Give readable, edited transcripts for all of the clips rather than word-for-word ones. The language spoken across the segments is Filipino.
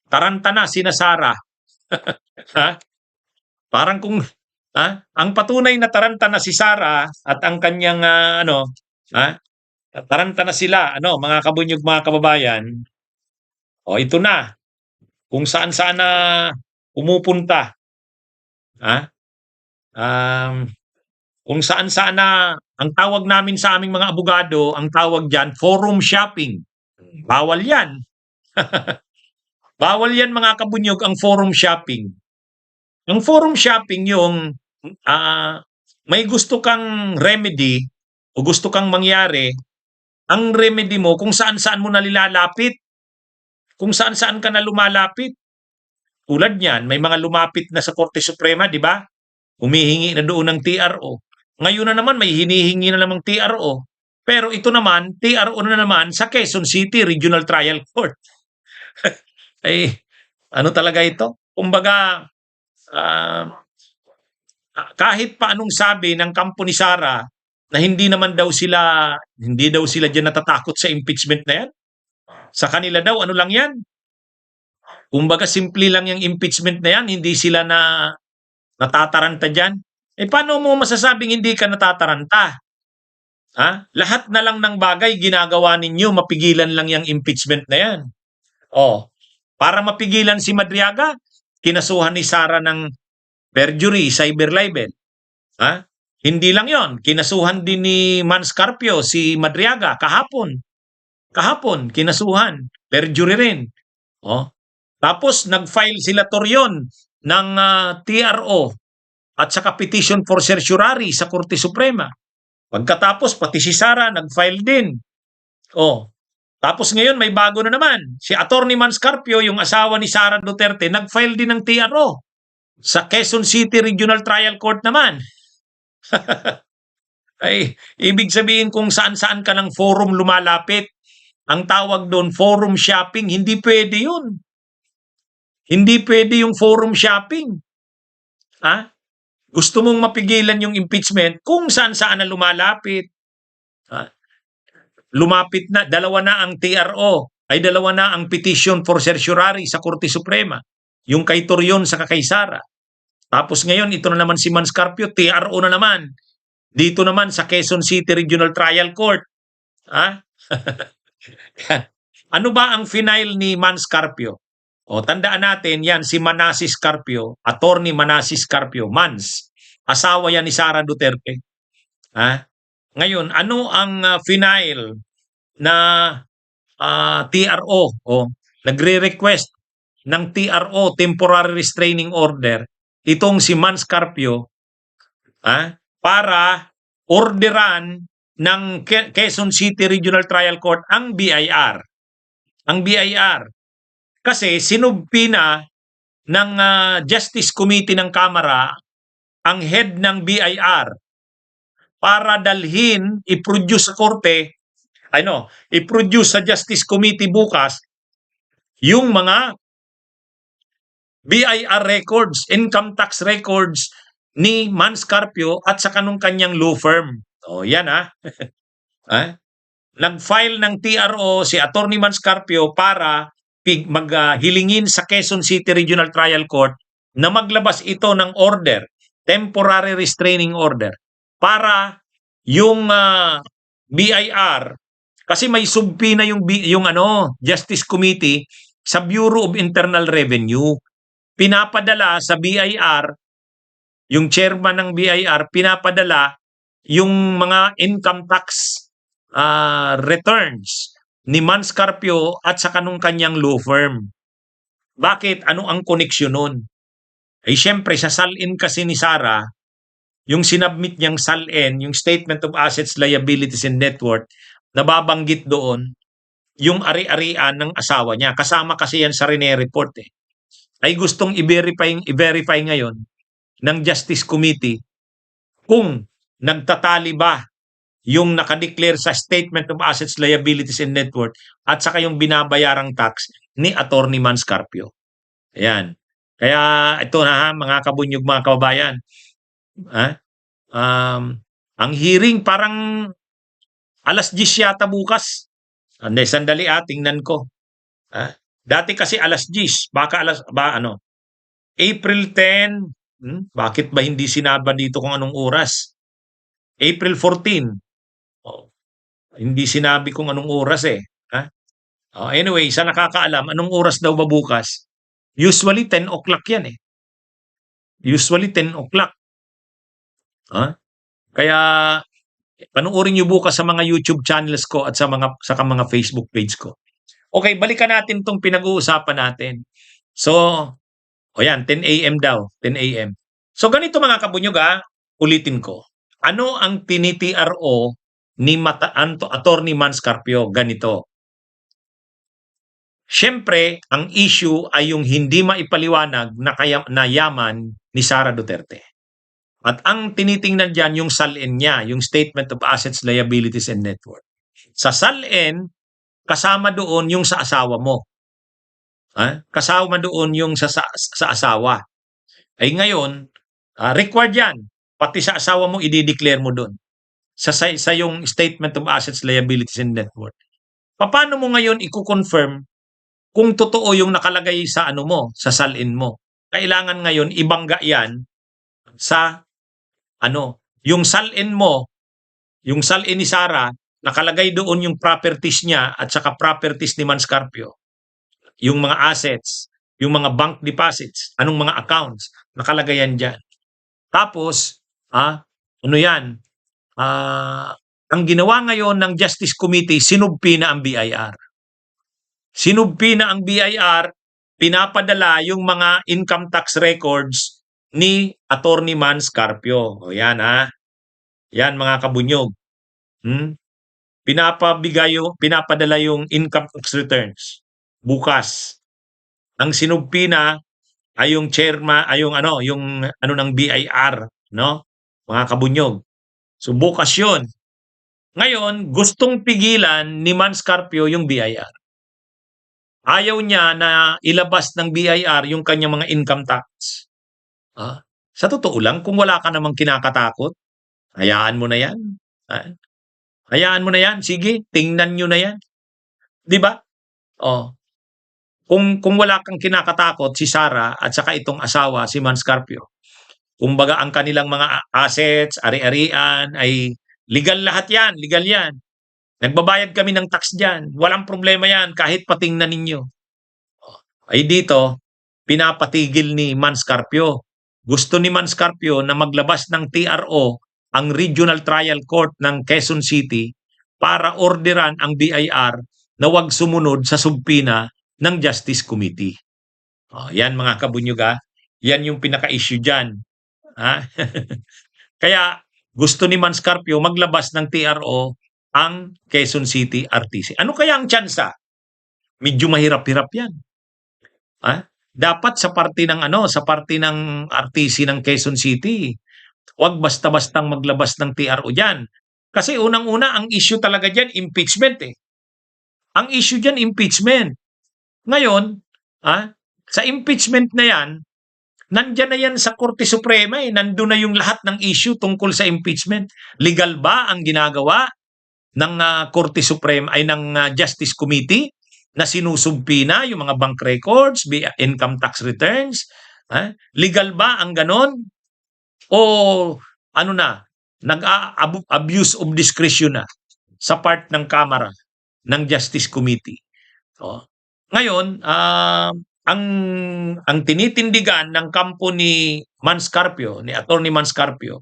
Taranta na sina Sara. Ha? Parang kung ang patunay na taranta na si Sara at ang kanyang ha? Taranta na sila, mga kabunyog, mga kababayan. O ito na, kung saan-saan na pumupunta. Ha? Um, kung saan-saan na, ang tawag namin sa aming mga abogado, ang tawag dyan, forum shopping. Bawal yan. Bawal yan, mga kabunyog, ang forum shopping. Ang forum shopping yung may gusto kang remedy o gusto kang mangyari, ang remedy mo kung saan-saan mo nalilalapit, kung saan-saan ka na lumalapit. Tulad niyan, may mga lumapit na sa Korte Suprema, di ba? Humihingi na doon ng TRO. Ngayon na naman, may hinihingi na namang TRO. Pero ito naman, TRO na naman sa Quezon City Regional Trial Court. Ay, ano talaga ito? Kumbaga, kahit pa anong sabi ng kampo ni Sara na hindi daw sila diyan natatakot sa impeachment na yan. Sa kanila daw, ano lang yan? Kumbaga, simple lang yung impeachment na yan, hindi sila natataranta dyan. Paano mo masasabing hindi ka natataranta? Lahat na lang ng bagay ginagawa ninyo, mapigilan lang yung impeachment na yan. Para mapigilan si Madriaga, kinasuhan ni Sara ng perjury, cyber libel. Hindi lang yon, kinasuhan din ni Manscarpio si Madriaga kahapon. Kahapon, kinasuhan, perjury rin. Tapos nag-file sila Torion ng TRO at saka petition for certiorari sa Korte Suprema. Pagkatapos, pati si Sara nag-file din. Tapos ngayon may bago na naman. Si Attorney Manscarpio, yung asawa ni Sara Duterte, nag-file din ng TRO sa Quezon City Regional Trial Court naman. Ay, ibig sabihin kung saan-saan ka ng forum lumalapit. Ang tawag doon, forum shopping. Hindi pwede yun. Hindi pwede yung forum shopping. Gusto mong mapigilan yung impeachment kung saan-saan na lumalapit. Lumapit na, dalawa na ang TRO, dalawa na ang petition for certiorari sa Korte Suprema. Yung kay Torion sa kay Sara. Tapos ngayon, ito na naman si Manscarpio, TRO na naman. Dito naman sa Quezon City Regional Trial Court. Ano ba ang final ni Manscarpio? Tandaan natin, yan si Manasseh Carpio, Attorney Manasseh Carpio, Mans. Asawa yan ni Sara Duterte. Ngayon, ano ang final na TRO? Nagre-request ng TRO, Temporary Restraining Order, itong si Manscarpio, para orderan ng Quezon City Regional Trial Court ang BIR. Ang BIR. Kasi sinubpi na ng Justice Committee ng Kamara ang head ng BIR para dalhin, i-produce sa korte, i-produce sa Justice Committee bukas yung mga BIR records, income tax records ni Manscarpio at sa kanong kanyang law firm. Yan Nag-file ng TRO si Attorney Manscarpio para maghilingin sa Quezon City Regional Trial Court na maglabas ito ng order, temporary restraining order, para yung BIR, kasi may subpi na yung Justice Committee sa Bureau of Internal Revenue. Pinapadala sa BIR, yung chairman ng BIR, pinapadala yung mga income tax returns ni Manscarpio at sa kanong kanyang law firm. Bakit? Ano ang koneksyon nun? Siyempre, sa SALN kasi ni Sara, yung sinubmit niyang SALN, yung Statement of Assets, Liabilities, and Net Worth, nababanggit doon yung ari-arian ng asawa niya. Kasama kasi yan sa Rene Report. Ay gustong i-verify ngayon ng Justice Committee kung nagtatali ba yung nakadeclare sa Statement of Assets, Liabilities, and Net Worth at saka yung binabayarang tax ni Attorney Manscarpio. Ayan. Kaya ito na mga kabunyog, mga kababayan. Ang hearing parang alas 10 yata bukas. Sandali tingnan ko. Dati kasi alas 10, baka April 10, bakit ba hindi sinaba dito kung anong oras? April 14, oh, hindi sinabi kung anong oras eh. Ha? Oh, anyway, sa nakakaalam, anong oras daw ba bukas? Usually 10 o'clock yan eh. Usually 10 o'clock. Ha? Kaya panoorin niyo bukas sa mga YouTube channels ko at sa mga Facebook page ko. Okay, balikan natin tong pinag-uusapan natin. So, o yan, 10 a.m. daw, 10 a.m. So ganito mga kabunyog ulitin ko. Ano ang tinitro ni Attorney Manscarpio? Ganito. Siyempre, ang issue ay yung hindi maipaliwanag na yaman ni Sara Duterte. At ang tinitingnan dyan yung SALN niya, yung Statement of Assets, Liabilities, and Net Worth. Sa SALN, kasama doon yung sa asawa mo. Kasama doon yung sa asawa. Ay ngayon, required yan. Pati sa asawa mo, i-declare mo doon. Sa yung Statement of Assets, Liabilities, and Net Worth. Paano mo ngayon i-confirm kung totoo yung nakalagay sa sa SALN mo? Kailangan ngayon ibangga yan sa yung SALN mo, yung SALN ni Sara, nakalagay doon yung properties niya at saka properties ni Manscarpio. Yung mga assets, yung mga bank deposits, anong mga accounts, nakalagay yan dyan. Tapos, yan? Ang ginawa ngayon ng Justice Committee, sinubpi na ang BIR. Sinubpi na ang BIR, pinapadala yung mga income tax records ni Attorney Manscarpio. O yan Yan mga kabunyog. Pinapadala yung income tax returns. Bukas. Ang sinubpi na ay yung chairman, ay yung ng BIR, no? Mga kabunyog. So bukas yun. Ngayon, gustong pigilan ni Manscarpio yung BIR. Ayaw niya na ilabas ng BIR yung kanyang mga income tax. Sa totoo lang, kung wala ka namang kinakatakot, hayaan mo na yan. Hayaan mo na yan. Sige, tingnan nyo na yan. Di ba? Kung wala kang kinakatakot, si Sara at saka itong asawa, si Manscarpio, kumbaga ang kanilang mga assets, ari-arian, ay legal lahat yan. Legal yan. Nagbabayad kami ng tax dyan. Walang problema yan kahit patingnan ninyo. Ay dito, pinapatigil ni Manscarpio. Gusto ni Manscarpio na maglabas ng TRO ang Regional Trial Court ng Quezon City para orderan ang BIR na wag sumunod sa subpina ng Justice Committee. Yan mga kabunyog yan yung pinaka-issue dyan. Kaya gusto ni Manscarpio maglabas ng TRO ang Quezon City RTC. Ano kaya ang tsansa? Medyo mahirap-hirap yan. Dapat sa parte ng RTC ng Quezon City, wag basta-bastang maglabas ng TRO diyan. Kasi unang-una ang issue talaga diyan impeachment eh. Ang issue diyan impeachment. Ngayon, sa impeachment na yan, nandiyan na yan sa Korte Suprema eh. Nandun na yung lahat ng issue tungkol sa impeachment. Legal ba ang ginagawa ng Korte Suprema ay ng Justice Committee na sinusumpi na yung mga bank records, income tax returns? Legal ba ang ganon? O nag-abuse of discretion na sa part ng Kamara ng Justice Committee? Ngayon, ang tinitindigan ng kampo ni Manscarpio, ni Attorney Manscarpio,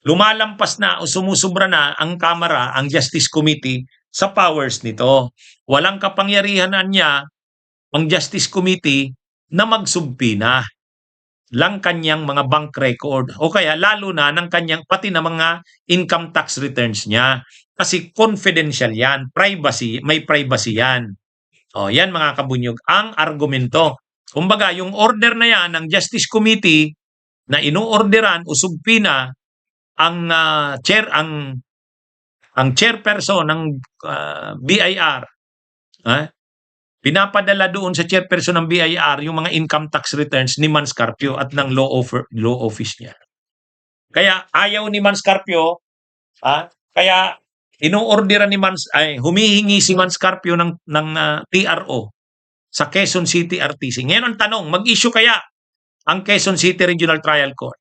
lumalampas na o sumusubra na ang Kamara, ang Justice Committee sa powers nito. Walang kapangyarihan niya ang Justice Committee na magsubpina lang kanyang mga bank record o kaya lalo na ng kanyang pati na mga income tax returns niya. Kasi confidential yan, privacy, may privacy yan. Yan mga kabunyog, ang argumento. Kumbaga, yung order na yan ng Justice Committee na inuorderan o subpina ang chairperson ng BIR, pinapadala doon sa chairperson ng BIR yung mga income tax returns ni Manscarpio at ng law office niya. Kaya ayaw ni Manscarpio, kaya inuorderan humihingi si Manscarpio ng TRO sa Quezon City RTC. Ngayon ang tanong, mag-issue kaya ang Quezon City Regional Trial Court?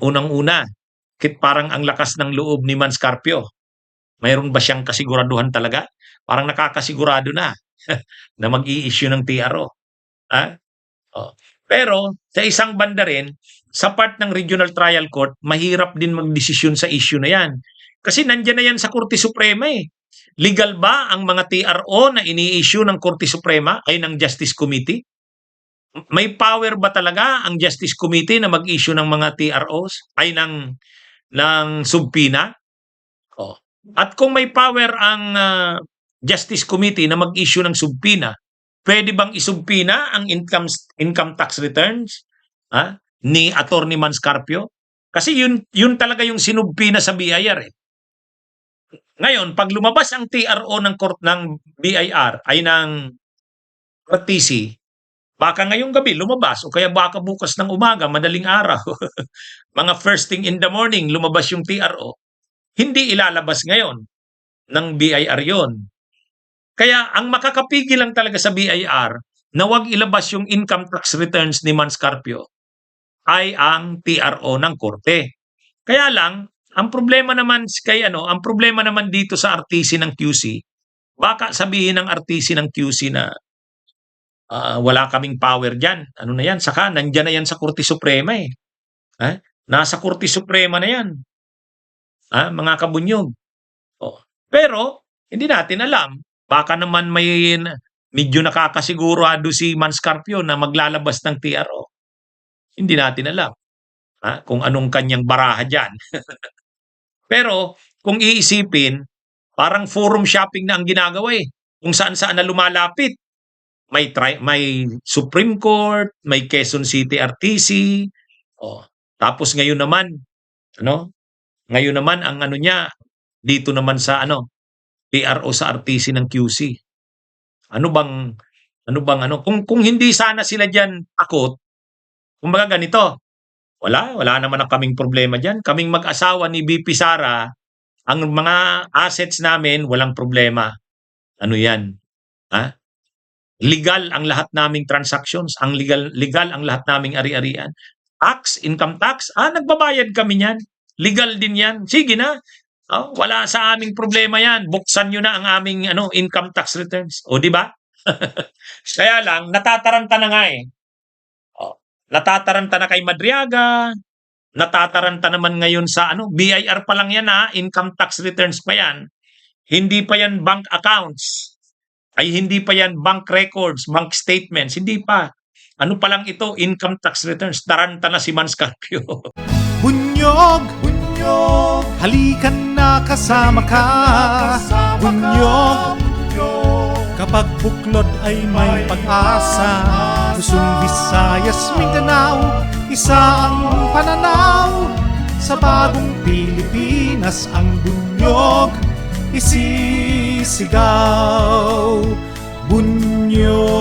Unang-una, parang ang lakas ng loob ni Manscarpio. Mayroon ba siyang kasiguraduhan talaga? Parang nakakasigurado na na mag-i-issue ng TRO. Oh. Pero sa isang banda rin, sa part ng Regional Trial Court, mahirap din magdesisyon sa issue na yan. Kasi nandiyan na yan sa Korte Suprema eh. Legal ba ang mga TRO na ini-issue ng Korte Suprema ay ng Justice Committee? May power ba talaga ang Justice Committee na mag-issue ng mga TROs ay ng subpoena? Oh. At kung may power ang Justice Committee na mag-issue ng subpoena, pwede bang isubpoena ang income tax returns ni Attorney Manscarpio? Kasi yun talaga yung sinubpoena sa BIR eh. Ngayon, pag lumabas ang TRO ng court ng BIR ay ng RTC, baka ngayong gabi lumabas o kaya baka bukas ng umaga, madaling araw, mga first thing in the morning lumabas yung TRO, hindi ilalabas ngayon ng BIR yon. Kaya ang makakapigil lang talaga sa BIR na wag ilabas yung income tax returns ni Manscarpio ay ang TRO ng korte. Kaya lang, ang problema naman dito sa RTC ng QC, baka sabihin ng RTC ng QC na wala kaming power diyan. Ano na yan? Saka nandiyan na yan sa Korte Suprema eh. Nasa Korte Suprema na yan. Mga kabunyog. Oh. Pero hindi natin alam. Baka naman may medyo nakakasigurado si Manscarpio na maglalabas ng TRO. Hindi natin alam kung anong kanyang baraha dyan. Pero kung iisipin, parang forum shopping na ang ginagawa eh. Kung saan-saan na lumalapit. May Supreme Court, may Quezon City RTC. Oh. Tapos ngayon naman, Ngayon naman ang niya dito naman sa PRO sa RTC ng QC. Kung hindi sana sila diyan takot, kumbaga ganito, wala naman ang kaming problema diyan. Kaming mag-asawa ni BP Sara, ang mga assets namin walang problema. Ano 'yan? Legal ang lahat naming transactions, ang legal ang lahat naming ari-arian. Tax, income tax, nagbabayad kami niyan. Legal din 'yan. Sige na. Wala sa aming problema 'yan. Buksan niyo na ang aming income tax returns. O di ba? Kaya lang natataranta na nga eh. Natataranta na kay Madriaga, natataranta naman ngayon sa BIR pa lang yan income tax returns pa yan. Hindi pa yan bank accounts. Hindi pa yan bank records, bank statements, hindi pa. Ano pa lang ito, income tax returns. Taranta na si Manscarpio. Bunyog, halikan na kasama ka. Bunyog, kapag buklod ay may pag-asa. Luzon, Visayas, Mindanao, isa ang pananaw. Sa bagong Pilipinas ang bunyog isisigaw. Bunyog.